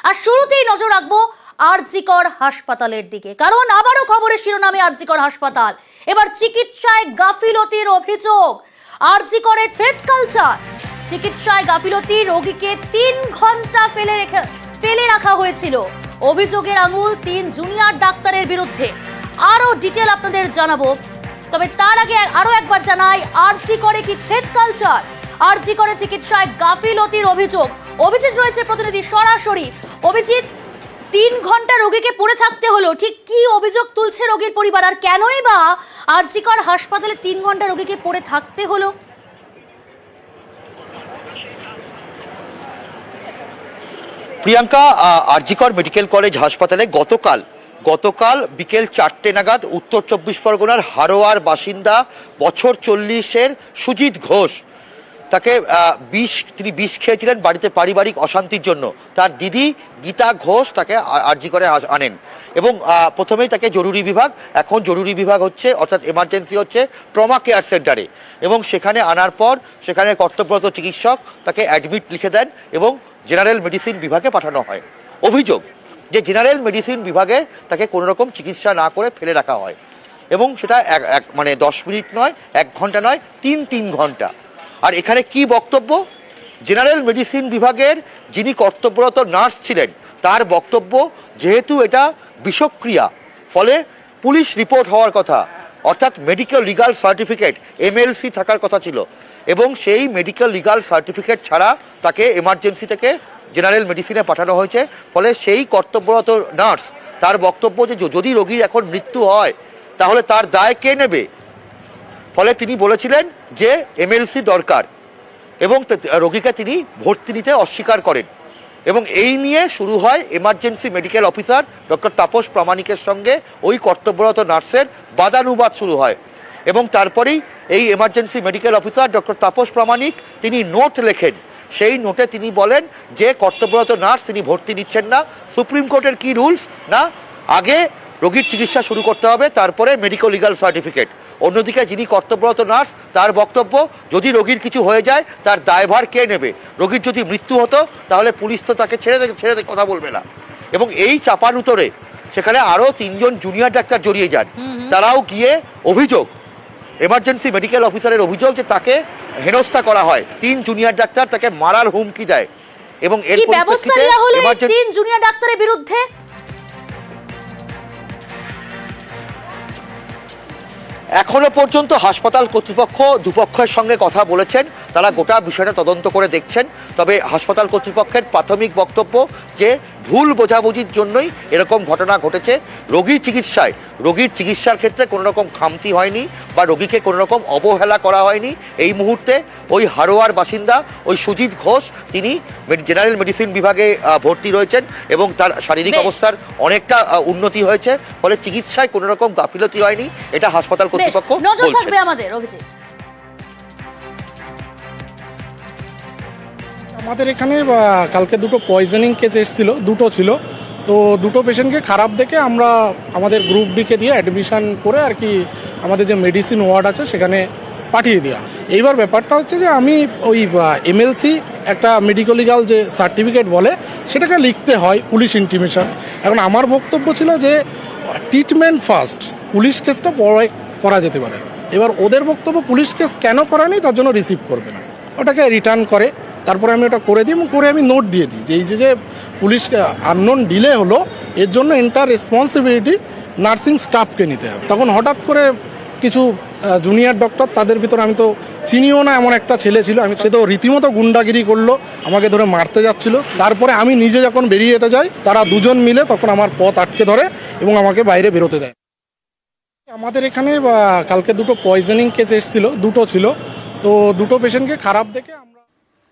আর শুরুতেই নজর রাখবো আর.জি. কর হাসপাতালের দিকে, কারণ আবারও খবরের শিরোনামে আর.জি. কর হাসপাতাল। এবার চিকিৎসায় গাফিলতির অভিযোগ। আর.জি. করে থ্রেট কালচার। চিকিৎসায় গাফিলতি, রোগীকে 3 ঘন্টা ফেলে রাখা হয়েছিল। অভিযোগের আঙুল 3 জুনিয়র ডাক্তারের বিরুদ্ধে। আরো ডিটেল আপনাদের জানাবো, তবে তার আগে আরো একবার জানাই, আর.জি. করে কি থ্রেট কালচার? আর.জি. করে চিকিৎসায় গাফিলতির অভিযোগ। অভিজিৎ রয়েছে প্রতিনিধি সরাসরি। অভিজিৎ, 3 ঘন্টা রোগীকে পড়ে থাকতে হলো, ঠিক কি অভিযোগ তুলছে রোগীর পরিবার, আর কেনই বা আর.জি. কর হাসপাতালে 3 ঘন্টা রোগীকে পড়ে থাকতে হলো? প্রিয়াঙ্কা, আর.জি. কর মেডিকেল কলেজ হাসপাতালে গতকাল বিকেল 4টে নাগাদ উত্তর 24 পরগনার হারোয়ার বাসিন্দা বছর 40-এর সুজিত ঘোষ, তাকে তিনি বিষ খেয়েছিলেন বাড়িতে পারিবারিক অশান্তির জন্য। তার দিদি গীতা ঘোষ তাকে আর.জি. করে আনেন এবং প্রথমেই তাকে জরুরি বিভাগ, এখন জরুরি বিভাগ হচ্ছে অর্থাৎ এমার্জেন্সি হচ্ছে ট্রমা কেয়ার সেন্টারে, এবং সেখানে আনার পর সেখানে কর্তব্যরত চিকিৎসক তাকে অ্যাডমিট লিখে দেন এবং জেনারেল মেডিসিন বিভাগে পাঠানো হয়। অভিযোগ যে জেনারেল মেডিসিন বিভাগে তাকে কোনো রকম চিকিৎসা না করে ফেলে রাখা হয়, এবং সেটা মানে 10 মিনিট নয়, 1 ঘন্টা নয়, 3 ঘন্টা। আর এখানে কি বক্তব্য? জেনারেল মেডিসিন বিভাগের যিনি কর্তব্যরত নার্স ছিলেন তার বক্তব্য, যেহেতু এটা বিষক্রিয়া, ফলে পুলিশ রিপোর্ট হওয়ার কথা, অর্থাৎ মেডিকেল লিগাল সার্টিফিকেট MLC থাকার কথা ছিল, এবং সেই মেডিকেল লিগাল সার্টিফিকেট ছাড়া তাকে এমার্জেন্সি থেকে জেনারেল মেডিসিনে পাঠানো হয়েছে। ফলে সেই কর্তব্যরত নার্স তার বক্তব্য যে যদি রোগীর এখন মৃত্যু হয় তাহলে তার দায় কে নেবে? ফলে তিনি বলেছিলেন যে MLC দরকার, এবং রোগীকে তিনি ভর্তি নিতে অস্বীকার করেন, এবং এই নিয়ে শুরু হয় emergency medical officer doctor Tapas প্রামাণিকের সঙ্গে ওই কর্তব্যরত নার্সের বাদানুবাদ শুরু হয়। এবং তারপরেই এই emergency medical officer doctor Tapas Pramanik তিনি নোট লেখেন। সেই নোটে তিনি বলেন যে কর্তব্যরত নার্স তিনি ভর্তি নিচ্ছেন না। সুপ্রিম কোর্টের কি রুলস, না আগে রোগীর চিকিৎসা শুরু করতে হবে, তারপরে মেডিকেল লিগাল সার্টিফিকেট। অন্যদিকে যিনি কর্তব্যরত নার্স তার বক্তব্য, যদি রোগীর কিছু হয়ে যায় তার দায়ভার কে নেবে? রোগীর যদি মৃত্যু হতো তাহলে পুলিশ তো তাকে ছেড়ে কথা বলবে না। এবং এই চাপানুতরে সেখানে আরও 3 জন জুনিয়র ডাক্তার জড়িয়ে যান। তারাও গিয়ে অভিযোগ, এমার্জেন্সি মেডিকেল অফিসারের অভিযোগ যে তাকে হেনস্থা করা হয়। 3 জুনিয়র ডাক্তার তাকে মারার হুমকি দেয়, এবং এর পরিপ্রেক্ষিতে 3 জুনিয়র ডাক্তারের বিরুদ্ধে এখনো পর্যন্ত হাসপাতাল কর্তৃপক্ষ দুপক্ষের সঙ্গে কথা বলেছেন, তারা গোটা বিষয়টা তদন্ত করে দেখছেন। তবে হাসপাতাল কর্তৃপক্ষের প্রাথমিক বক্তব্য যে ভুল বোঝাবুঝির জন্যই এরকম ঘটনা ঘটেছে। রোগীর চিকিৎসার ক্ষেত্রে কোনো রকম খামতি হয়নি বা রোগীকে কোনো রকম অবহেলা করা হয়নি। এই মুহূর্তে ওই হারোয়ার বাসিন্দা ওই সুজিত ঘোষ তিনি জেনারেল মেডিসিন বিভাগে ভর্তি রয়েছেন, এবং তার শারীরিক অবস্থার অনেকটা উন্নতি হয়েছে। ফলে চিকিৎসায় কোনো রকম গাফিলতি হয়নি, এটা হাসপাতাল কর্তৃপক্ষ বলছে। আমাদের এখানে কালকে 2টো পয়জনিং কেস এসেছিল, 2টো ছিল। তো 2টো পেশেন্টকে খারাপ দেখে আমরা আমাদের গ্রুপ ডিকে দিয়ে অ্যাডমিশন করে আর কি আমাদের যে মেডিসিন ওয়ার্ড আছে সেখানে পাঠিয়ে দেওয়া। এইবার ব্যাপারটা হচ্ছে যে আমি ওই MLC একটা মেডিকেল লিগাল যে সার্টিফিকেট বলে সেটাকে লিখতে হয় পুলিশ ইন্টিমেশন। এখন আমার বক্তব্য ছিল যে ট্রিটমেন্ট ফার্স্ট, পুলিশ কেসটা পরে করা যেতে পারে। এবার ওদের বক্তব্য পুলিশ কেস কেন করা নেই তার জন্য রিসিভ করবে না, ওটাকে রিটার্ন করে। তারপরে আমি ওটা করে দিই এবং করে আমি নোট দিয়ে দিই যে এই যে পুলিশ আননোন ডিলে হলো এর জন্য এন্টার রেসপন্সিবিলিটি নার্সিং স্টাফকে নিতে হবে। তখন হঠাৎ করে কিছু জুনিয়র ডক্টর, তাদের ভিতর আমি তো চিনিও না এমন একটা ছেলে ছিল, সে তো রীতিমতো গুন্ডাগিরি করলো, আমাকে ধরে মারতে যাচ্ছিল। তারপরে আমি নিজে যখন বেরিয়ে যেতে যাই তারা 2 জন মিলে তখন আমার পথ আটকে ধরে এবং আমাকে বাইরে বেরোতে দেয়। আমাদের এখানে কালকে 2টো পয়জনিং কেস এসেছিল, 2টো ছিল। তো 2টো পেশেন্টকে খারাপ দেখে